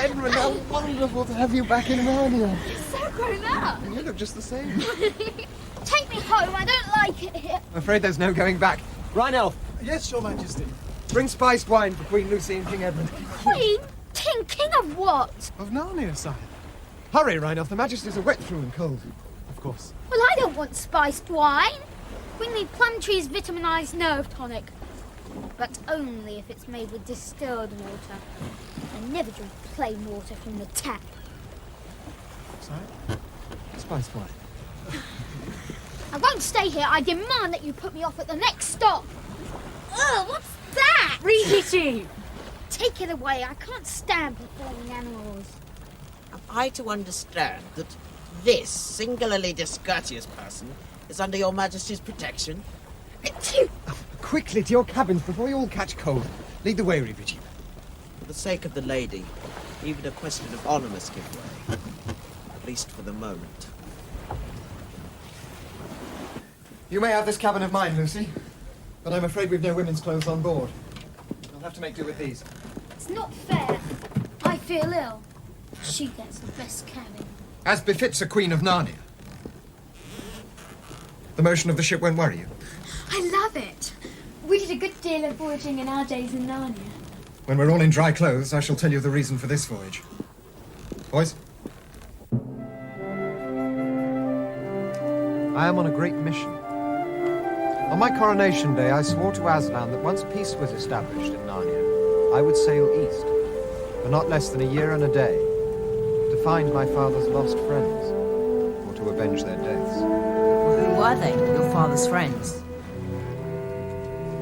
Edmund, how wonderful to have you back in Narnia. You're so grown up. And you look just the same. Take me home, I don't like it here. I'm afraid there's no going back. Rhinelf, Yes, Your Majesty. bring spiced wine for Queen Lucy and King Edmund. Queen? King of what? Of Narnia, sire. Hurry, Rhinelf, the Majesties are wet through and cold. Of course. Well, I don't want spiced wine. Bring me Plumtree's vitaminized nerve tonic. But only if it's made with distilled water. I never drink plain water from the tap. Sire? Spiced wine. I won't stay here. I demand that you put me off at the next stop. Ugh, what's that? Reheating! Take it away. I can't stand performing animals. Am I to understand that this singularly discourteous person is under your Majesty's protection? Quickly to your cabins before you all catch cold. Lead the way, Revigi. For the sake of the lady, even a question of honour must give way. At least for the moment. You may have this cabin of mine, Lucy, but I'm afraid we've no women's clothes on board. You'll have to make do with these. It's not fair. I feel ill. She gets the best cabin. As befits a Queen of Narnia. The motion of the ship won't worry you. I love it. We did a good deal of voyaging in our days in Narnia. When we're all in dry clothes, I shall tell you the reason for this voyage. Boys? I am on a great mission. On my coronation day, I swore to Aslan that once peace was established in Narnia, I would sail east, for not less than a year and a day, to find my father's lost friends, or to avenge their deaths. Who were they, your father's friends?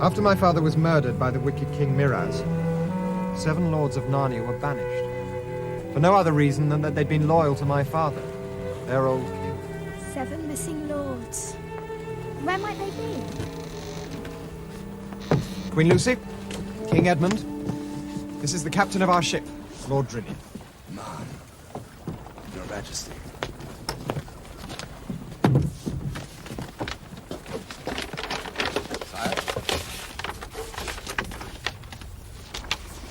After my father was murdered by the wicked King Miraz, 7 lords of Narnia were banished, for no other reason than that they'd been loyal to my father, their old king. 7 missing lords. Where might they be? Queen Lucy, King Edmund, this is the captain of our ship, Lord Drinian. Man, Your Majesty. Sire?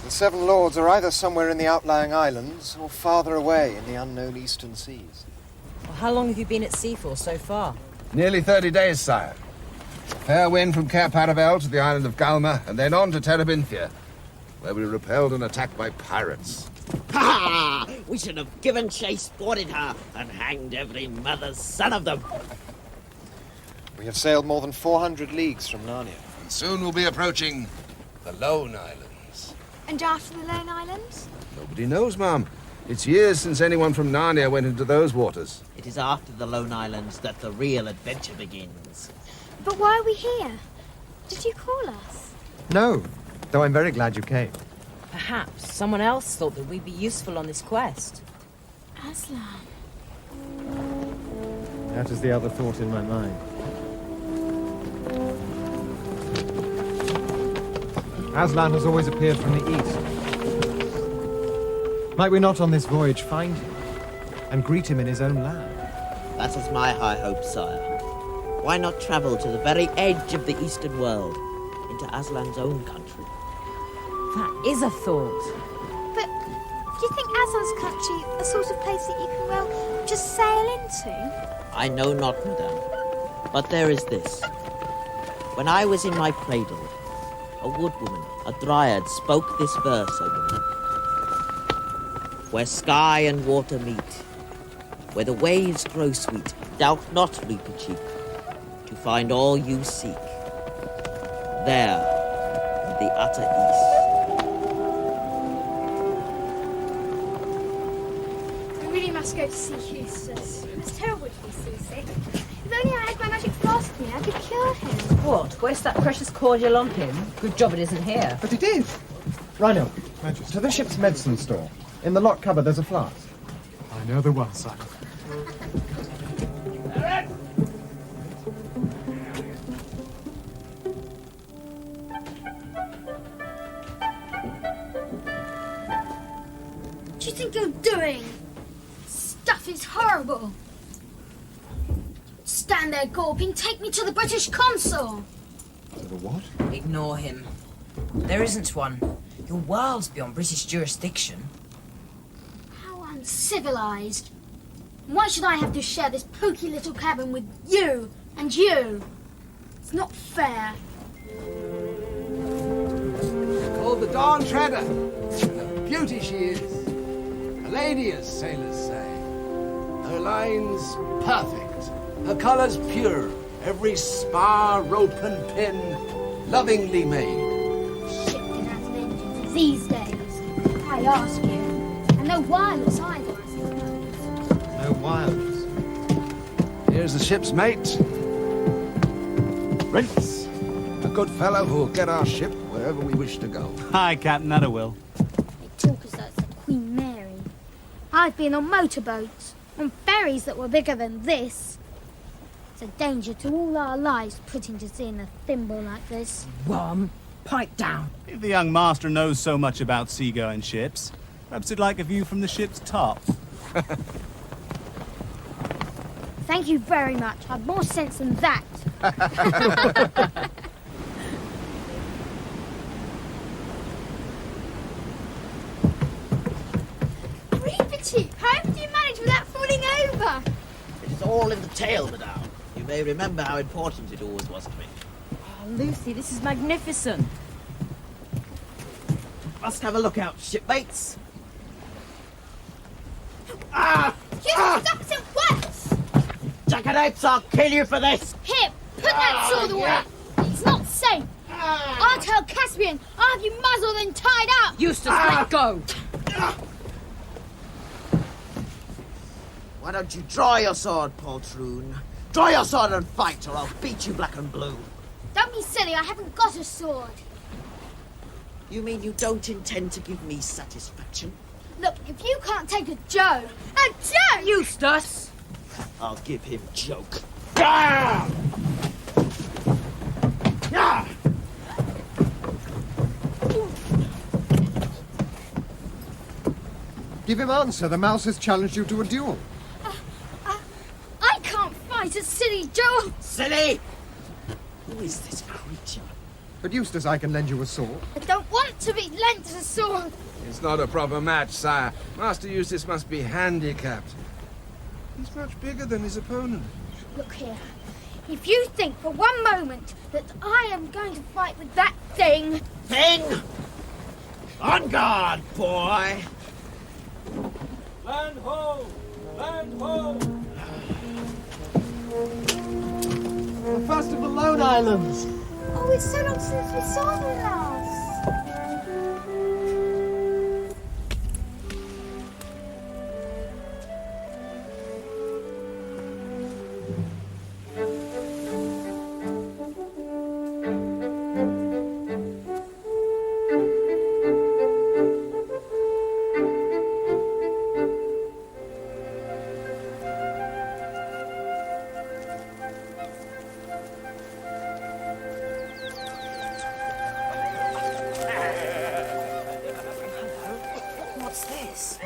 The 7 lords are either somewhere in the outlying islands or farther away in the unknown eastern seas. Well, how long have you been at sea for so far? Nearly 30 days, sire. Fair wind from Caer Paravel to the island of Galma, and then on to Terabithia, where we repelled an attack by pirates. Ha! We should have given chase, boarded her, and hanged every mother's son of them. We have sailed more than 400 leagues from Narnia. And soon we'll be approaching the Lone Islands. And after the Lone Islands? Nobody knows, ma'am. It's years since anyone from Narnia went into those waters. It is after the Lone Islands that the real adventure begins. But why are we here? Did you call us? No, though I'm very glad you came. Perhaps someone else thought that we'd be useful on this quest. Aslan. That is the other thought in my mind. Aslan has always appeared from the east. Might we not on this voyage find him and greet him in his own land? That is my high hope, sire. Why not travel to the very edge of the eastern world, into Aslan's own country? That is a thought. But do you think Aslan's country a sort of place that you can, well, just sail into? I know not, madame. But there is this. When I was in my cradle, a woodwoman, a dryad, spoke this verse over me. Where sky and water meet, where the waves grow sweet, doubt not, reaper cheek, to find all you seek. There, in the utter east. We really must go to see Eustace. It's terrible to be seasick. If only I had my magic flask with me, I could cure him. What? Waste that precious cordial on him? Good job it isn't here. But it is! Rhino, to the ship's medicine store. In the locked cupboard, there's a flask. I know the one, sire. What do you think you're doing? Stuff is horrible. Stand there gawping. Take me to the British consul. To the what? Ignore him. There isn't one. Your world's beyond British jurisdiction. and civilized. Why should I have to share this poky little cabin with you and you? It's not fair. Called the Dawn Treader. And a beauty she is. A lady, as sailors say. Her lines perfect. Her colours pure. Every spar, rope and pin lovingly made. Ship can have engines these days. I ask you. And no wireless either, I suppose. No wireless. Here's the ship's mate. Prince. A good fellow who'll get our ship wherever we wish to go. Hi, Captain, that I will. They talk as though it's the Queen Mary. I've been on motorboats, on ferries that were bigger than this. It's a danger to all our lives putting to sea in a thimble like this. Worm, pipe down. If the young master knows so much about seagoing ships, perhaps he'd like a view from the ship's top. Thank you very much. I've more sense than that. Rivety! How did you manage without falling over? It is all in the tale, madame. You may remember how important it always was to me. Oh, Lucy, this is magnificent. Must have a look out, shipmates. You stop it at once! Jackanapes, I'll kill you for this! Here, put that sword away. It's not safe. I'll tell Caspian. I'll have you muzzled and tied up. Eustace, let go. Why don't you draw your sword, poltroon? Draw your sword and fight, or I'll beat you black and blue. Don't be silly. I haven't got a sword. You mean you don't intend to give me satisfaction? Look, if you can't take a Joe, a Joe! Eustace! I'll give him joke. Give him answer. The mouse has challenged you to a duel. I can't fight a silly Joe. Silly! Who is this creature? But Eustace, I can lend you a sword. I don't want to be lent a sword. It's not a proper match, sire. Master Eustace must be handicapped. He's much bigger than his opponent. Look here. If you think for one moment that I am going to fight with that thing... Thing! On guard, boy! Land ho! Land ho! The first of the Lone Islands! Oh, it's so long since we saw them last. What's this?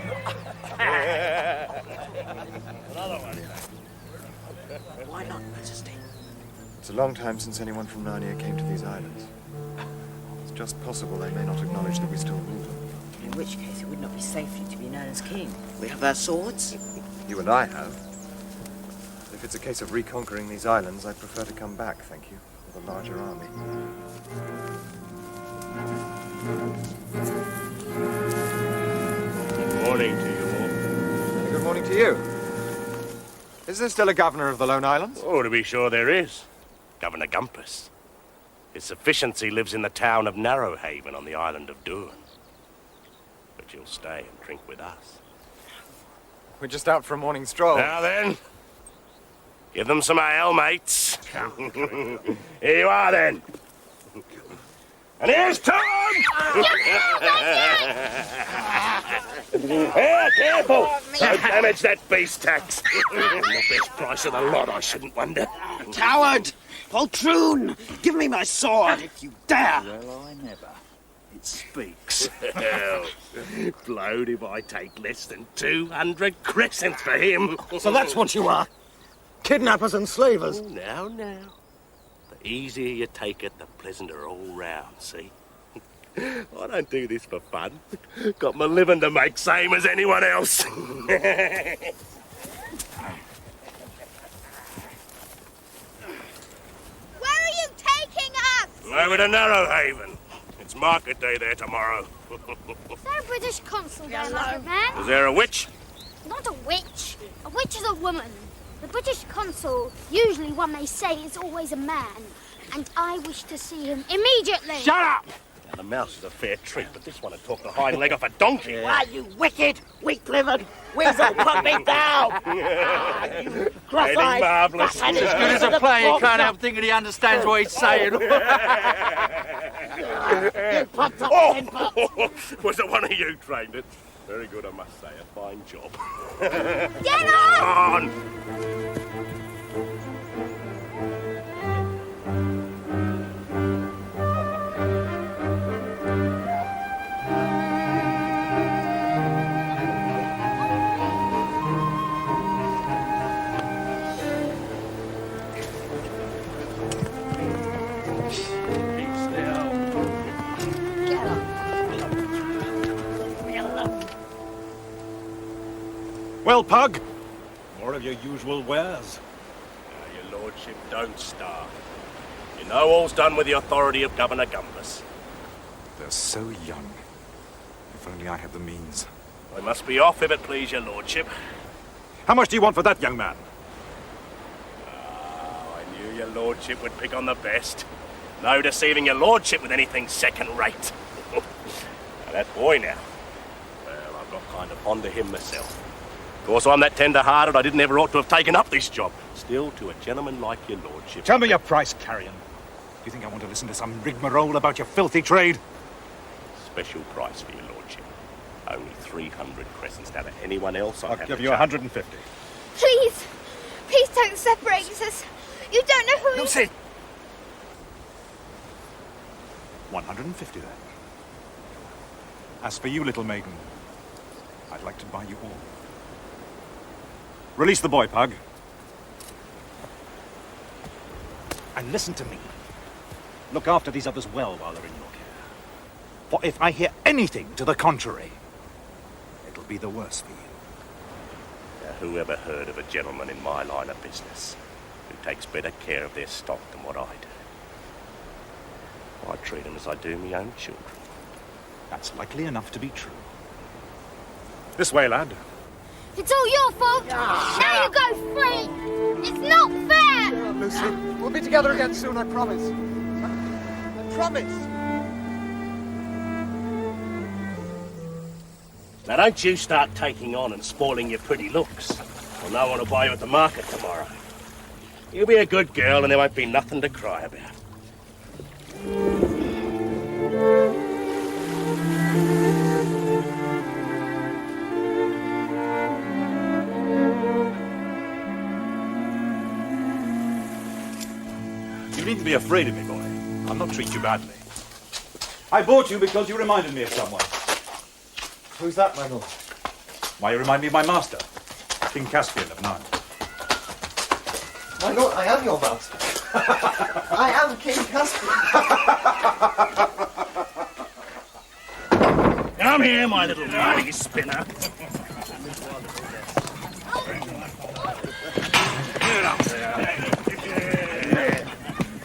Why not, Majesty? It's a long time since anyone from Narnia came to these islands. It's just possible they may not acknowledge that we still rule them. In which case, it would not be safe for you to be known as king. We have our swords? You and I have. If it's a case of reconquering these islands, I'd prefer to come back, thank you, with a larger army. Good morning to you all. And good morning to you. Is there still a governor of the Lone Islands? Oh, to be sure there is. Governor Gumpus. His sufficiency lives in the town of Narrowhaven on the island of Doon. But you'll stay and drink with us. We're just out for a morning stroll. Now then, give them some ale, mates. Here you are, then. And here's Tom! Here, careful! Don't damage that beast tax. The best price of the lot, I shouldn't wonder. Coward! Poltroon! Give me my sword if you dare! Well, I never. It speaks. Blowed if I take less than 200 crescents for him. So that's what you are. Kidnappers and slavers. Oh, now. The easier you take it, the pleasanter all round, see? I don't do this for fun. Got my living to make, same as anyone else. Where are you taking us? Over to Narrowhaven. It's market day there tomorrow. Is there a British consul there, my good man? Is there a witch? Not a witch. A witch is a woman. The British consul, usually one they say, is always a man. And I wish to see him immediately. Shut up! Now, the mouse is a fair treat, but this one would talk the hind leg off a donkey. Why, you wicked, weak-livered weasel, put me down! You cross-eyed, marvellous. as Good as a player, he can't help thinking he understands what he's saying. You popped up tin pots. Was it one of you trained it? Very good, I must say. A fine job. Get on! Well, Pug, more of your usual wares. Your lordship, don't starve. You know all's done with the authority of Governor Gumpus. They're so young. If only I had the means. I must be off if it please your lordship. How much do you want for that, young man? I knew your lordship would pick on the best. No deceiving your lordship with anything second-rate. Now, that boy now. Well, I've got kind of fond of him myself. Of course, I'm that tender-hearted I didn't ever ought to have taken up this job. Still, to a gentleman like your lordship... Tell me your price, Carrion. Do you think I want to listen to some rigmarole about your filthy trade? Special price for your lordship. Only 300 crescents. Now, to anyone else, I'll give you 150. Please, please don't separate us. You don't know who Lucy! 150 then. As for you, little maiden, I'd like to buy you all. Release the boy, Pug. And listen to me. Look after these others well while they're in your care. For if I hear anything to the contrary, it'll be the worse for you. Now, who ever heard of a gentleman in my line of business who takes better care of their stock than what I do? I treat them as I do my own children. That's likely enough to be true. This way, lad. It's all your fault. Now you go free. It's not fair. Cheer up, Lucy. We'll be together again soon, I promise. I promise. Now, don't you start taking on and spoiling your pretty looks. I'll no one will buy you at the market tomorrow. You'll be a good girl and there won't be nothing to cry about. You needn't be afraid of me, boy. I'll not treat you badly. I bought you because you reminded me of someone. Who's that, my lord? Why, you remind me of my master, King Caspian of Narnia. My lord, I am your master. I am King Caspian. Come here, my little money spinner.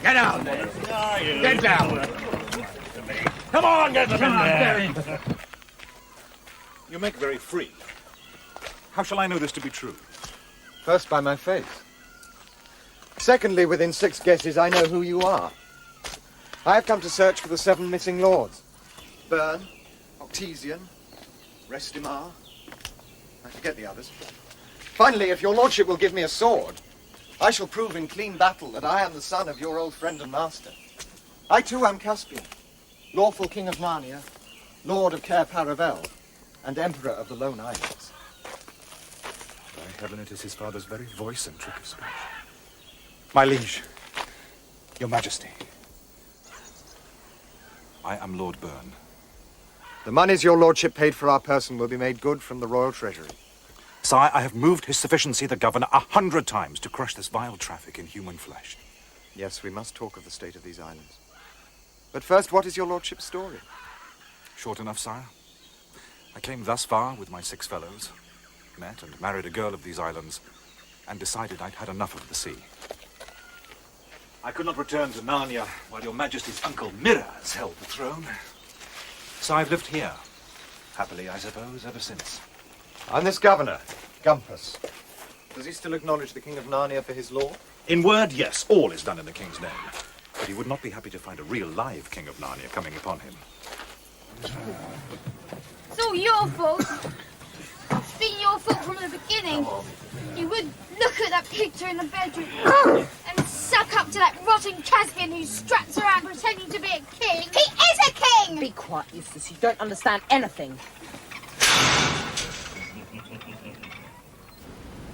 Get out there. Get down. Come on, get them in there. You make very free. How shall I know this to be true? First, by my face. Secondly, within 6 guesses, I know who you are. I have come to search for the 7 missing lords. Byrne, Octesian, Restimar. I forget the others. Finally, if your lordship will give me a sword, I shall prove in clean battle that I am the son of your old friend and master. I too am Caspian, lawful king of Narnia, lord of Caer Paravel, and emperor of the Lone Islands. By heaven, it is his father's very voice and trick of speech. My liege, your majesty, I am Lord Byrne. The moneys your lordship paid for our person will be made good from the royal treasury. Sire, I have moved his sufficiency the governor 100 times to crush this vile traffic in human flesh. Yes, we must talk of the state of these islands. But first, what is your lordship's story? short enough, sire. I came thus far with my 6 fellows, met and married a girl of these islands, and decided I'd had enough of the sea. I could not return to Narnia while your Majesty's uncle Miraz held the throne. So I've lived here, happily, I suppose, ever since. And this governor, Gumpus, does he still acknowledge the King of Narnia for his law? In word, yes, all is done in the king's name. But he would not be happy to find a real live King of Narnia coming upon him. It's all your fault. It's been your fault from the beginning. You would look at that picture in the bedroom and suck up to that rotten Caspian who struts around pretending to be a king. He is a king! Be quiet, Eustace. You don't understand anything.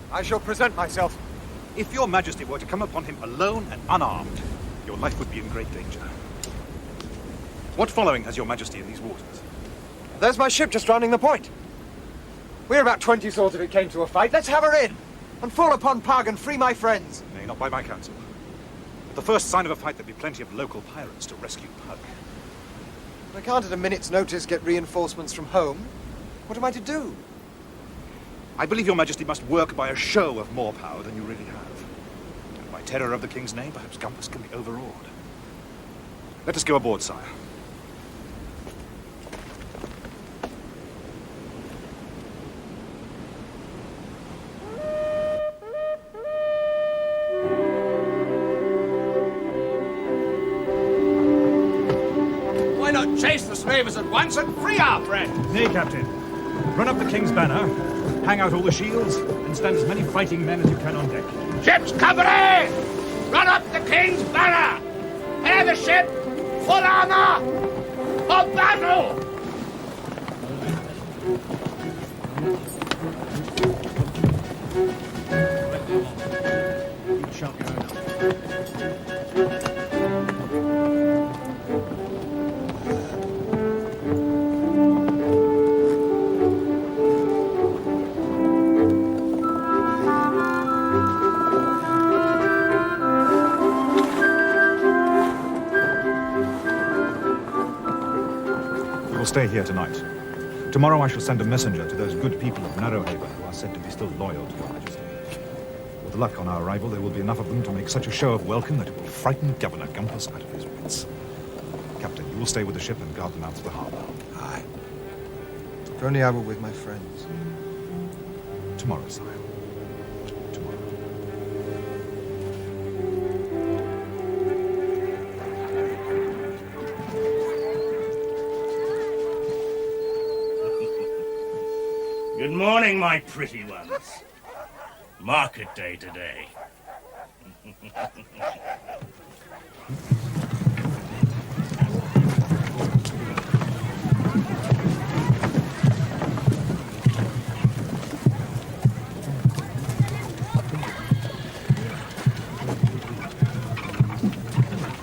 I shall present myself. If your Majesty were to come upon him alone and unarmed, your life would be in great danger. What following has your Majesty in these waters? There's my ship just rounding the point. We're about 20 swords if it came to a fight. Let's have her in and fall upon Pug and free my friends. Nay, not by my counsel. At the first sign of a fight, there'd be plenty of local pirates to rescue Pug. I can't at a minute's notice get reinforcements from home. What am I to do? I believe your Majesty must work by a show of more power than you really have. And by terror of the king's name, perhaps Gumpus can be overawed. Let us go aboard, sire. Why not chase the slavers at once and free our friend? Nay, Captain. Run up the king's banner, hang out all the shields, and stand as many fighting men as you can on deck. Ship's company! Run up the king's banner! Hair the ship! Full armor! For battle! You shan't be enough. Stay here tonight. Tomorrow I shall send a messenger to those good people of Narrowhaven who are said to be still loyal to your Majesty. With luck on our arrival, there will be enough of them to make such a show of welcome that it will frighten Governor Gumpus out of his wits. Captain, you will stay with the ship and guard them out to the harbour. Aye. If only I were with my friends. Tomorrow, sire. Tomorrow. Good morning, my pretty ones. Market day today.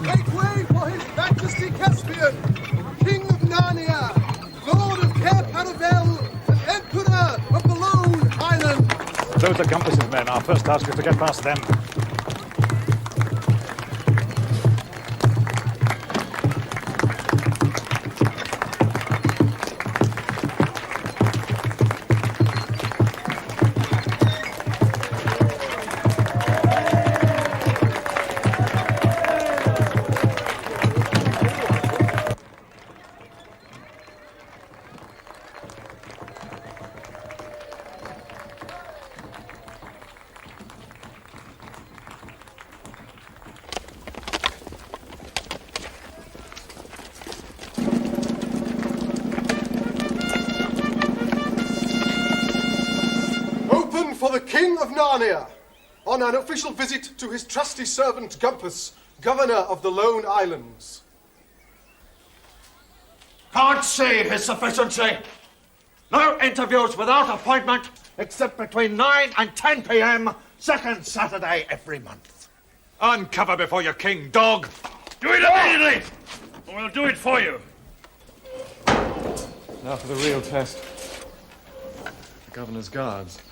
Make way for His Majesty Caspian, King of Narnia, Lord of Caer Paravel, and Emperor of the Lone Islands. Those are Gumpus's men. Our first task is to get past them. For the King of Narnia, on an official visit to his trusty servant Gumpus, Governor of the Lone Islands. Can't see, His Sufficiency. No interviews without appointment, except between 9 and 10 p.m., second Saturday every month. Uncover before your king, dog! Do it immediately, or we'll do it for you. Now for the real test. The Governor's guards.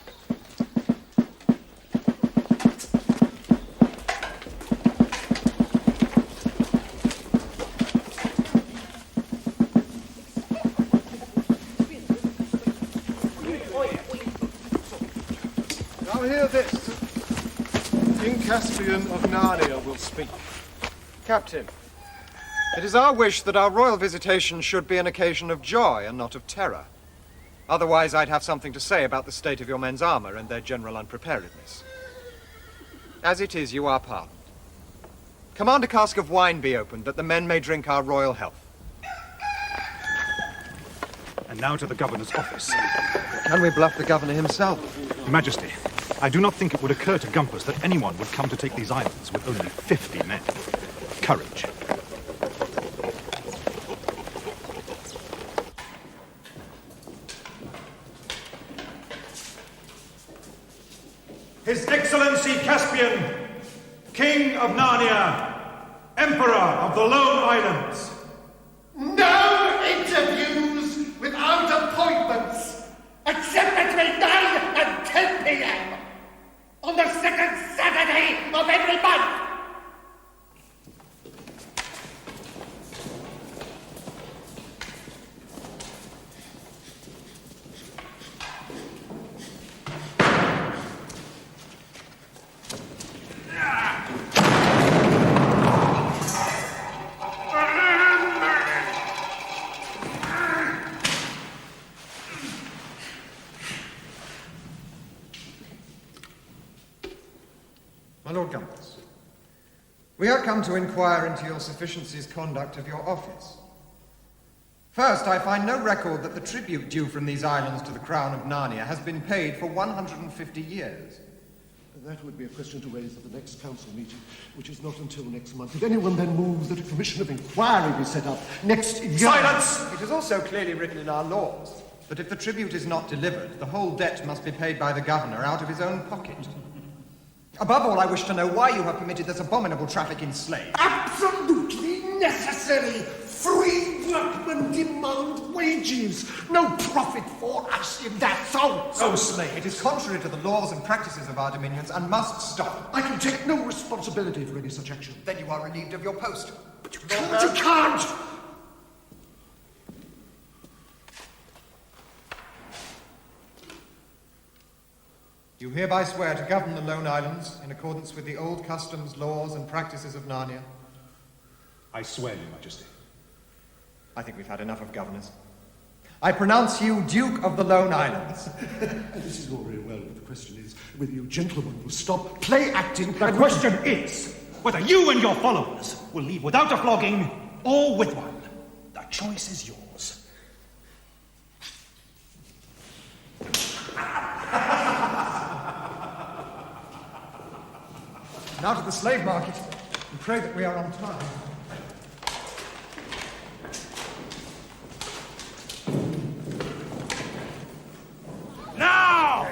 Yes. King Caspian of Narnia will speak. Captain, it is our wish that our royal visitation should be an occasion of joy and not of terror. Otherwise, I'd have something to say about the state of your men's armor and their general unpreparedness. As it is, you are pardoned. Command a cask of wine be opened, that the men may drink our royal health. And now to the governor's office. Can we bluff the governor himself? Majesty, I do not think it would occur to Gumpus that anyone would come to take these islands with only 50 men. Courage. His Excellency Caspian, King of Narnia, Emperor of the Lone Islands. No interviews without appointments, except between 9 and 10 p.m. on the second Saturday of every month. My Lord Gumpus, we are come to inquire into your sufficiency's conduct of your office. First, I find no record that the tribute due from these islands to the Crown of Narnia has been paid for 150 years. That would be a question to raise at the next council meeting, which is not until next month. Did anyone then move that a commission of inquiry be set up next year? Silence! It is also clearly written in our laws that if the tribute is not delivered, the whole debt must be paid by the governor out of his own pocket. Above all, I wish to know why you have permitted this abominable traffic in slaves. Absolutely necessary. Free workmen demand wages. No profit for us in that zone. So, slave, it is contrary to the laws and practices of our dominions and must stop. I can take no responsibility for any such action. Then you are relieved of your post. But you can't! You hereby swear to govern the Lone Islands in accordance with the old customs, laws, and practices of Narnia? I swear, Your Majesty. I think we've had enough of governors. I pronounce you Duke of the Lone Islands. This is all very well, but the question is whether you gentlemen will stop play-acting. The question is whether you and your followers will leave without a flogging or with one. The choice is yours. Now to the slave market, and pray that we are on time. Now,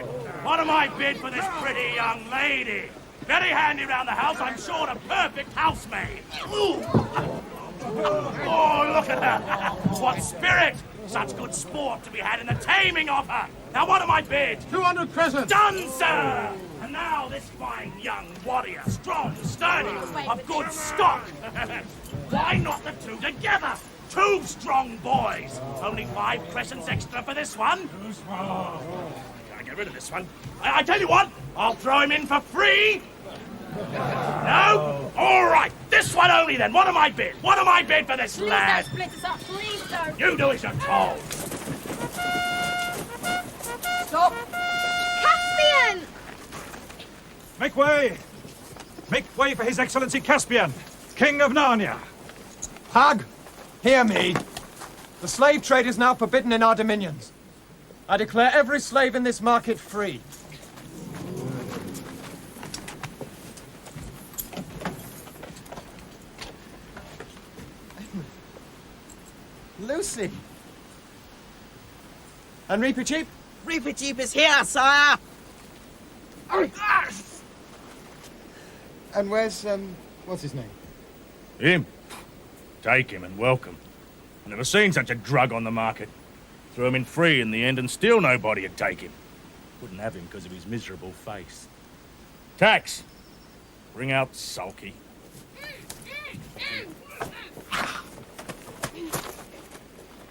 what am I bid for this pretty young lady? Very handy round the house, I'm sure, a perfect housemaid. Oh, look at her. What spirit! Such good sport to be had in the taming of her. Now, what am I bid? 200 crescents. Done, sir! And now this fine young warrior, strong, sturdy, of good stock. Why not the two together? 2 strong boys. Only 5 crescents extra for this one. Gotta get rid of this one. I tell you what, I'll throw him in for free. No? All right, this one only then. What am I bid? What am I bid for this lad? Please don't split us up, please don't. You do as you're told. Stop. Caspian! Make way! Make way for His Excellency Caspian, King of Narnia. Hug, hear me. The slave trade is now forbidden in our dominions. I declare every slave in this market free. Lucy! And Reepicheep? Reepicheep is here, sire! And where's, what's his name? Him? Take him and welcome. I've never seen such a drug on the market. Threw him in free in the end and still nobody would take him. Wouldn't have him because of his miserable face. Tax! Bring out Sulky.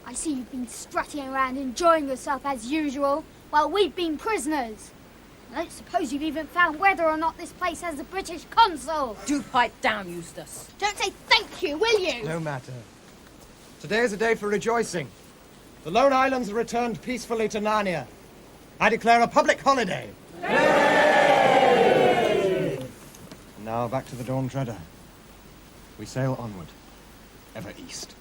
I see you've been strutting around enjoying yourself as usual, while we've been prisoners. I don't suppose you've even found whether or not this place has a British consul. Do pipe down, Eustace. Don't say thank you, will you? No matter. Today is a day for rejoicing. The Lone Islands have returned peacefully to Narnia. I declare a public holiday. Now back to the Dawn Treader. We sail onward, ever east.